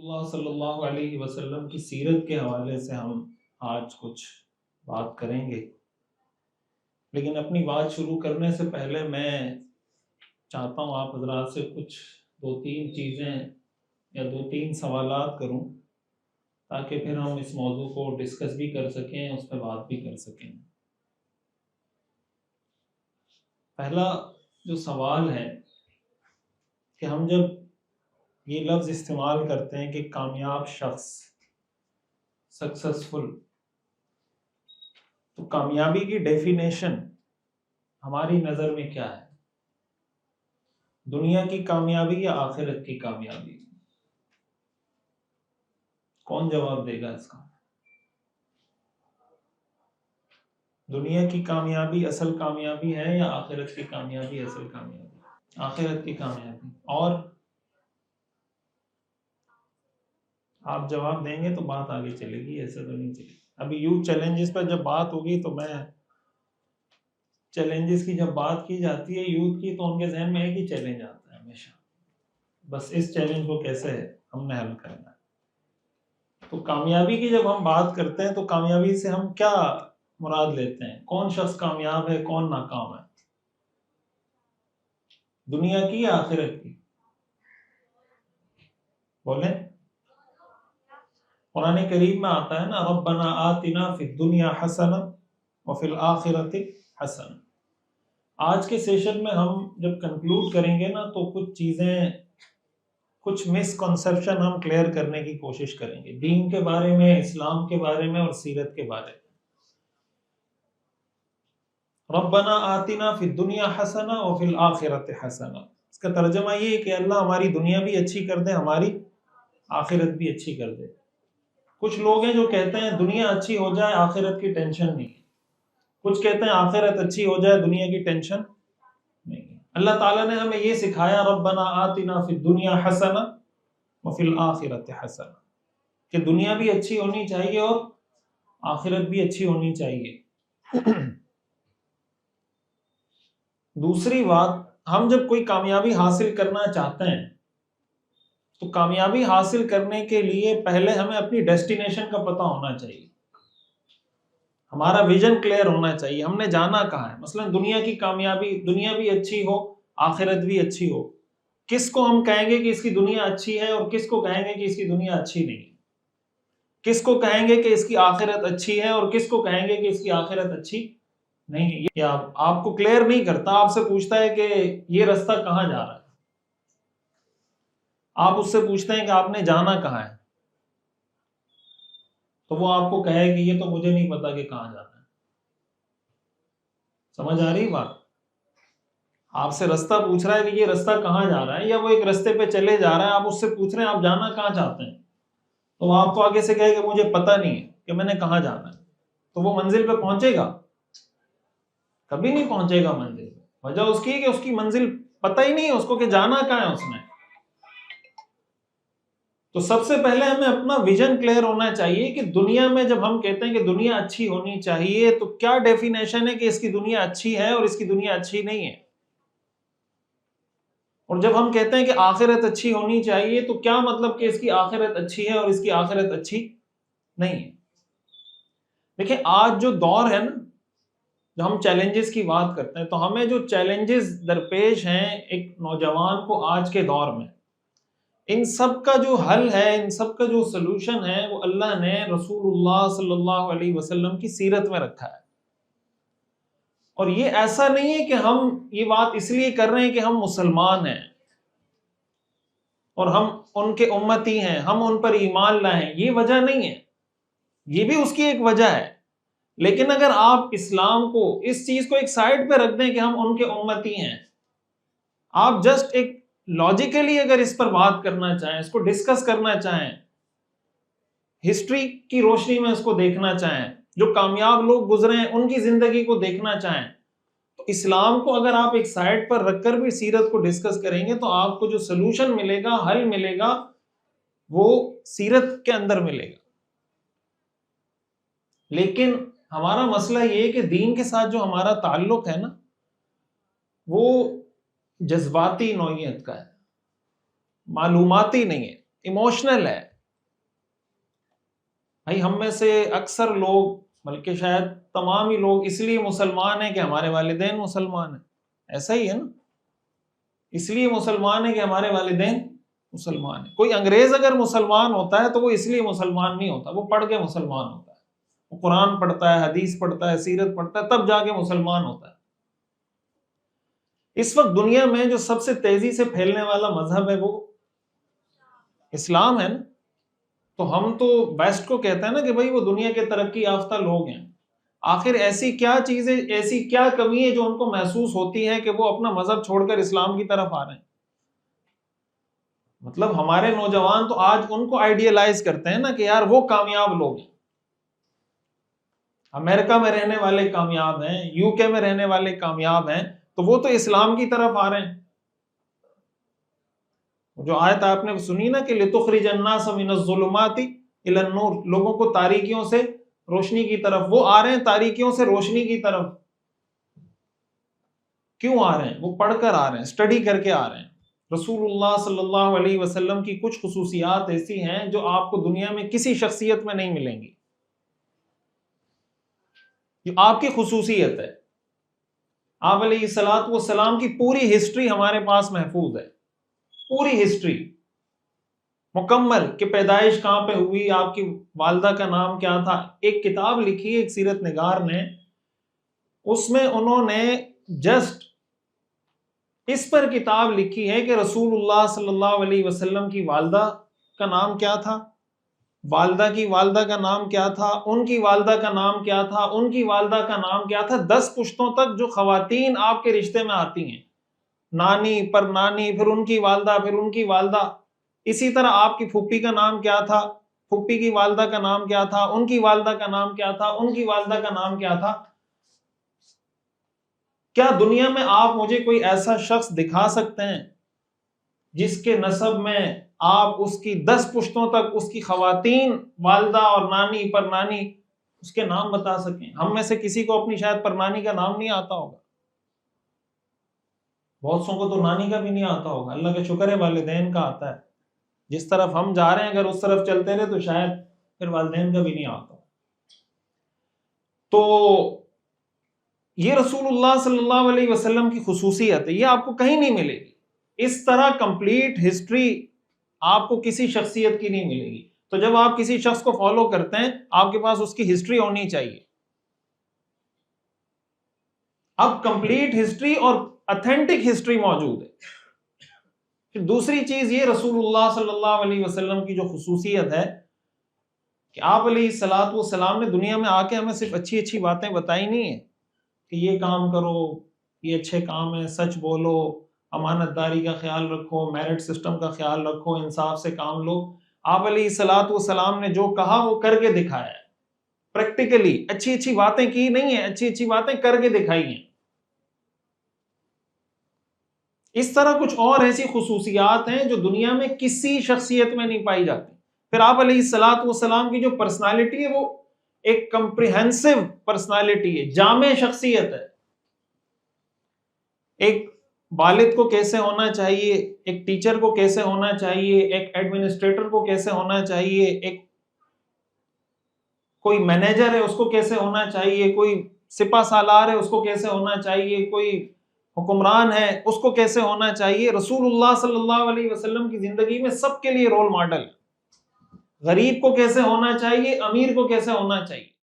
اللہ صلی اللہ علیہ وسلم کی سیرت کے حوالے سے ہم آج کچھ بات کریں گے، لیکن اپنی بات شروع کرنے سے پہلے میں چاہتا ہوں آپ حضرات سے کچھ دو تین چیزیں یا دو تین سوالات کروں تاکہ پھر ہم اس موضوع کو ڈسکس بھی کر سکیں، اس پہ بات بھی کر سکیں۔ پہلا جو سوال ہے کہ ہم جب یہ لفظ استعمال کرتے ہیں کہ کامیاب شخص، سکسیسفل، تو کامیابی کی ڈیفینیشن ہماری نظر میں کیا ہے؟ دنیا کی کامیابی یا آخرت کی کامیابی؟ کون جواب دے گا اس کا؟ دنیا کی کامیابی اصل کامیابی ہے یا آخرت کی کامیابی اصل کامیابی؟ آخرت کی کامیابی۔ اور آپ جواب دیں گے تو بات آگے چلے گی، ایسا تو نہیں چلے گی۔ ابھی یوتھ چیلنجز پر جب بات ہوگی تو میں چیلنجز کی جب بات کی جاتی ہے یوتھ کی تو ان کے ذہن میں ایک ہی چیلنج آتا ہے ہمیشہ، بس اس چیلنج کو کیسے ہم نے حل کرنا ہے۔ تو کامیابی کی جب ہم بات کرتے ہیں تو کامیابی سے ہم کیا مراد لیتے ہیں؟ کون شخص کامیاب ہے، کون ناکام ہے؟ دنیا کی یا آخرت کی؟ بولیں۔ قرآن کریم میں آتا ہے نا، ربنا آتنا فی الدنیا حسنہ وفی الآخرۃ حسنہ۔ آج کے سیشن میں ہم جب کنکلوڈ کریں گے نا تو کچھ چیزیں، کچھ مسکنسیپشن ہم کلیئر کرنے کی کوشش کریں گے، دین کے بارے میں، اسلام کے بارے میں اور سیرت کے بارے میں۔ ربنا آتنا فی الدنیا حسنہ وفی الآخرۃ حسنہ، اس کا ترجمہ یہ ہے کہ اللہ ہماری دنیا بھی اچھی کر دے، ہماری آخرت بھی اچھی کر دے۔ کچھ لوگ ہیں جو کہتے ہیں دنیا اچھی ہو جائے آخرت کی ٹینشن نہیں ہے، کچھ کہتے ہیں آخرت اچھی ہو جائے دنیا کی ٹینشن نہیں ہے۔ اللہ تعالیٰ نے ہمیں یہ سکھایا ربنا آتنا فی الدنیا حسنہ وفی الآخرۃ حسنہ، کہ دنیا بھی اچھی ہونی چاہیے اور آخرت بھی اچھی ہونی چاہیے۔ دوسری بات، ہم جب کوئی کامیابی حاصل کرنا چاہتے ہیں تو کامیابی حاصل کرنے کے لیے پہلے ہمیں اپنی ڈیسٹینیشن کا پتہ ہونا چاہیے، ہمارا ویژن کلیئر ہونا چاہیے، ہم نے جانا کہاں ہے۔ مثلا دنیا کی کامیابی، دنیا بھی اچھی ہو آخرت بھی اچھی ہو، کس کو ہم کہیں گے کہ اس کی دنیا اچھی ہے اور کس کو کہیں گے کہ اس کی دنیا اچھی نہیں ہے؟ کس کو کہیں گے کہ اس کی آخرت اچھی ہے اور کس کو کہیں گے کہ اس کی آخرت اچھی نہیں ہے؟ یہ آپ کو کلیئر نہیں کرتا، آپ سے پوچھتا ہے کہ یہ رستہ کہاں جا رہا ہے، آپ اس سے پوچھتے ہیں کہ آپ نے جانا کہاں ہے، تو وہ آپ کو کہے کہ یہ تو مجھے نہیں پتا کہ کہاں جانا ہے۔ سمجھ آ رہی بات؟ آپ سے رستہ پوچھ رہا ہے کہ یہ رستہ کہاں جا رہا ہے، یا وہ ایک رستے پہ چلے جا رہا ہے، آپ اس سے پوچھ رہے ہیں آپ جانا کہاں چاہتے ہیں، تو وہ آپ کو آگے سے کہے کہ مجھے پتہ نہیں ہے کہ میں نے کہاں جانا ہے، تو وہ منزل پہ پہنچے گا؟ کبھی نہیں پہنچے گا منزل پہ۔ وجہ اس کی ہے کہ اس کی منزل پتہ ہی نہیں ہے اس کو کہ جانا کہاں ہے اس نے۔ تو سب سے پہلے ہمیں اپنا ویژن کلیئر ہونا چاہیے کہ دنیا میں جب ہم کہتے ہیں کہ دنیا اچھی ہونی چاہیے تو کیا ڈیفینیشن ہے کہ اس کی دنیا اچھی ہے اور اس کی دنیا اچھی نہیں ہے۔ اور جب ہم کہتے ہیں کہ آخرت اچھی ہونی چاہیے تو کیا مطلب کہ اس کی آخرت اچھی ہے اور اس کی آخرت اچھی نہیں ہے۔ دیکھیں آج جو دور ہے نا، جو ہم چیلنجز کی بات کرتے ہیں، تو ہمیں جو چیلنجز درپیش ہیں ایک نوجوان کو آج کے دور میں، ان سب کا جو حل ہے، ان سب کا جو سلوشن ہے، وہ اللہ نے رسول اللہ صلی اللہ علیہ وسلم کی سیرت میں رکھا ہے۔ اور یہ ایسا نہیں ہے کہ ہم یہ بات اس لیے کر رہے ہیں کہ ہم مسلمان ہیں اور ہم ان کے امتی ہیں، ہم ان پر ایمان لائیں، یہ وجہ نہیں ہے، یہ بھی اس کی ایک وجہ ہے۔ لیکن اگر آپ اسلام کو، اس چیز کو ایک سائڈ پہ رکھ دیں کہ ہم ان کے امتی ہیں، آپ جسٹ ایک لاجیکلی اگر اس پر بات کرنا چاہیں، اس کو ڈسکس کرنا چاہیں، ہسٹری کی روشنی میں اس کو دیکھنا چاہیں، جو کامیاب لوگ گزرے ہیں ان کی زندگی کو دیکھنا چاہیں، تو اسلام کو اگر آپ ایک سائڈ پر رکھ کر بھی سیرت کو ڈسکس کریں گے تو آپ کو جو سلوشن ملے گا، حل ملے گا، وہ سیرت کے اندر ملے گا۔ لیکن ہمارا مسئلہ یہ ہے کہ دین کے ساتھ جو ہمارا تعلق ہے نا، وہ جذباتی نوعیت کا ہے، معلوماتی نہیں ہے، ایموشنل ہے۔ بھائی ہم میں سے اکثر لوگ بلکہ شاید تمام ہی لوگ اس لیے مسلمان ہیں کہ ہمارے والدین مسلمان ہیں، ایسا ہی ہے نا؟ اس لیے مسلمان ہیں کہ ہمارے والدین مسلمان ہیں۔ کوئی انگریز اگر مسلمان ہوتا ہے تو وہ اس لیے مسلمان نہیں ہوتا، وہ پڑھ کے مسلمان ہوتا ہے، وہ قرآن پڑھتا ہے، حدیث پڑھتا ہے، سیرت پڑھتا ہے، تب جا کے مسلمان ہوتا ہے۔ اس وقت دنیا میں جو سب سے تیزی سے پھیلنے والا مذہب ہے وہ اسلام ہے نا؟ تو ہم تو ویسٹ کو کہتے ہیں نا کہ بھائی وہ دنیا کے ترقی یافتہ لوگ ہیں۔ آخر ایسی کیا چیزیں، ایسی کیا کمی ہے جو ان کو محسوس ہوتی ہے کہ وہ اپنا مذہب چھوڑ کر اسلام کی طرف آ رہے ہیں؟ مطلب ہمارے نوجوان تو آج ان کو آئیڈیلائز کرتے ہیں نا کہ یار وہ کامیاب لوگ ہیں، امریکہ میں رہنے والے کامیاب ہیں، یو کے میں رہنے والے کامیاب ہیں، تو وہ تو اسلام کی طرف آ رہے ہیں۔ جو آیت آپ نے سنی نا کہ لِتُخْرِجَ النَّاسَ مِنَ الظُّلُمَاتِ إِلَى النُّورِ، لوگوں کو تاریکیوں سے روشنی کی طرف، وہ آ رہے ہیں تاریکیوں سے روشنی کی طرف۔ کیوں آ رہے ہیں؟ وہ پڑھ کر آ رہے ہیں، اسٹڈی کر کے آ رہے ہیں۔ رسول اللہ صلی اللہ علیہ وسلم کی کچھ خصوصیات ایسی ہیں جو آپ کو دنیا میں کسی شخصیت میں نہیں ملیں گی، جو آپ کی خصوصیت ہے۔ آپ علیہ الصلوۃ والسلام کی پوری ہسٹری ہمارے پاس محفوظ ہے، پوری ہسٹری مکمل، کہ پیدائش کہاں پہ ہوئی، آپ کی والدہ کا نام کیا تھا۔ ایک کتاب لکھی ہے ایک سیرت نگار نے، اس میں انہوں نے جسٹ اس پر کتاب لکھی ہے کہ رسول اللہ صلی اللہ علیہ وسلم کی والدہ کا نام کیا تھا، والدہ کی والدہ کا نام کیا تھا، ان کی والدہ کا نام کیا تھا، ان کی والدہ کا نام کیا تھا۔ 10 پشتوں تک جو خواتین آپ کے رشتے میں آتی ہیں، نانی پر نانی، پھر ان کی والدہ، پھر ان کی والدہ، اسی طرح آپ کی پھوپھی کا نام کیا تھا، پھوپھی کی والدہ کا نام کیا تھا، ان کی والدہ کا نام کیا تھا، ان کی والدہ کا نام کیا تھا۔ کیا دنیا میں آپ مجھے کوئی ایسا شخص دکھا سکتے ہیں جس کے نسب میں آپ اس کی 10 پشتوں تک اس کی خواتین والدہ اور نانی پر نانی اس کے نام بتا سکیں؟ ہم میں سے کسی کو اپنی شاید پر نانی کا نام نہیں آتا ہوگا، بہت سو کو تو نانی کا بھی نہیں آتا ہوگا۔ اللہ کا شکر ہے والدین کا آتا ہے، جس طرف ہم جا رہے ہیں اگر اس طرف چلتے رہے تو شاید پھر والدین کا بھی نہیں آتا۔ تو یہ رسول اللہ صلی اللہ علیہ وسلم کی خصوصیت ہے، یہ آپ کو کہیں نہیں ملے گی۔ اس طرح کمپلیٹ ہسٹری آپ کو کسی شخصیت کی نہیں ملے گی۔ تو جب آپ کسی شخص کو فالو کرتے ہیں، آپ کے پاس اس کی ہسٹری ہونی چاہیے۔ اب کمپلیٹ ہسٹری اور اتھینٹک ہسٹری موجود ہے۔ پھر دوسری چیز یہ رسول اللہ صلی اللہ علیہ وسلم کی جو خصوصیت ہے کہ آپ علیہ الصلوۃ والسلام نے دنیا میں آ کے ہمیں صرف اچھی اچھی باتیں بتائی نہیں ہیں کہ یہ کام کرو، یہ اچھے کام ہے، سچ بولو، امانت داری کا خیال رکھو، میرٹ سسٹم کا خیال رکھو، انصاف سے کام لو۔ آپ علیہ الصلوۃ والسلام نے جو کہا وہ کر کے دکھایا ہے، پریکٹیکلی اچھی اچھی باتیں کی نہیں ہیں، اچھی اچھی باتیں کر کے دکھائی ہیں۔ اس طرح کچھ اور ایسی خصوصیات ہیں جو دنیا میں کسی شخصیت میں نہیں پائی جاتی۔ پھر آپ علیہ الصلوۃ والسلام کی جو پرسنالٹی ہے وہ ایک کمپریہنسو پرسنالٹی ہے، جامع شخصیت ہے۔ ایک والد کو کیسے ہونا چاہیے، ایک ٹیچر کو کیسے ہونا چاہیے، ایک ایڈمنسٹریٹر کو کیسے ہونا چاہیے، ایک کوئی مینیجر ہے اس کو کیسے ہونا چاہیے، کوئی سپہ سالار ہے اس کو کیسے ہونا چاہیے، کوئی حکمران ہے اس کو کیسے ہونا چاہیے۔ رسول اللہ صلی اللہ علیہ وسلم کی زندگی میں سب کے لیے رول ماڈل، غریب کو کیسے ہونا چاہیے، امیر کو کیسے ہونا چاہیے۔